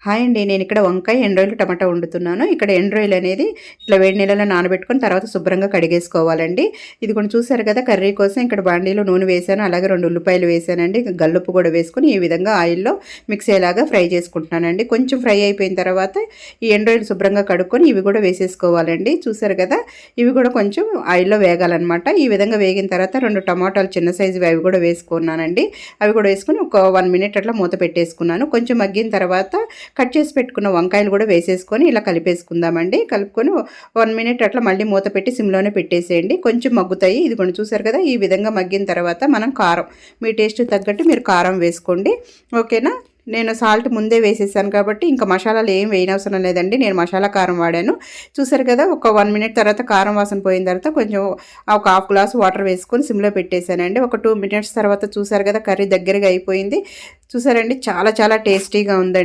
Hi అండి. నేను ఇక్కడ వంకాయ, ఎండ్రాయిలు, టమాటా వండుతున్నాను. ఇక్కడ ఎండ్రాయిలు అనేది ఇట్లా వేడి నీళ్ళలో నానబెట్టుకొని తర్వాత శుభ్రంగా కడిగేసుకోవాలండి. ఇది కూడా చూసారు కదా, కర్రీ కోసం ఇక్కడ బాండీలో నూనె వేశాను. అలాగే 2 ఉల్లిపాయలు వేశానండి. గల్లుప్పు కూడా వేసుకొని ఈ విధంగా ఆయిల్‌లో మిక్స్ అయ్యేలాగా ఫ్రై చేసుకుంటున్నానండి. కొంచెం ఫ్రై అయిపోయిన తర్వాత ఈ ఎండ్రాయిలు శుభ్రంగా కడుక్కొని ఇవి కూడా వేసేసుకోవాలండి. చూసారు కదా, ఇవి కూడా కొంచెం ఆయిల్‌లో వేగాలన్నమాట. ఈ విధంగా వేగిన తర్వాత 2 టమాటాలు చిన్న సైజువి అవి కూడా వేసుకున్నానండి. అవి కూడా వేసుకొని ఒక 1 మినిట్ అట్లా మూత పెట్టేసుకున్నాను. కొంచెం మగ్గిన తర్వాత కట్ చేసి పెట్టుకున్న వంకాయలు కూడా వేసేసుకొని ఇలా కలిపేసుకుందామండి. కలుపుకొని 1 మినిట్ అట్లా మళ్ళీ మూత పెట్టి సిమ్లోనే పెట్టేసేయండి. కొంచెం మగ్గుతాయి. ఇది కూడా చూసారు కదా, ఈ విధంగా మగ్గిన తర్వాత మనం కారం, మీ టేస్ట్ తగ్గట్టు మీరు కారం వేసుకోండి. ఓకేనా. నేను సాల్ట్ ముందే వేసేసాను కాబట్టి ఇంకా మసాలాలు ఏం వేయనవసరం లేదండి. నేను మసాలా కారం వాడాను. చూసారు కదా, ఒక 1 మినిట్ తర్వాత కారం వాసన పోయిన తర్వాత కొంచెం ఒక హాఫ్ గ్లాస్ వాటర్ వేసుకొని సిమ్లో పెట్టేశానండి. ఒక 2 మినిట్స్ తర్వాత చూసారు కదా, కర్రీ దగ్గరగా అయిపోయింది. చూసారండి, చాలా చాలా టేస్టీగా ఉందండి.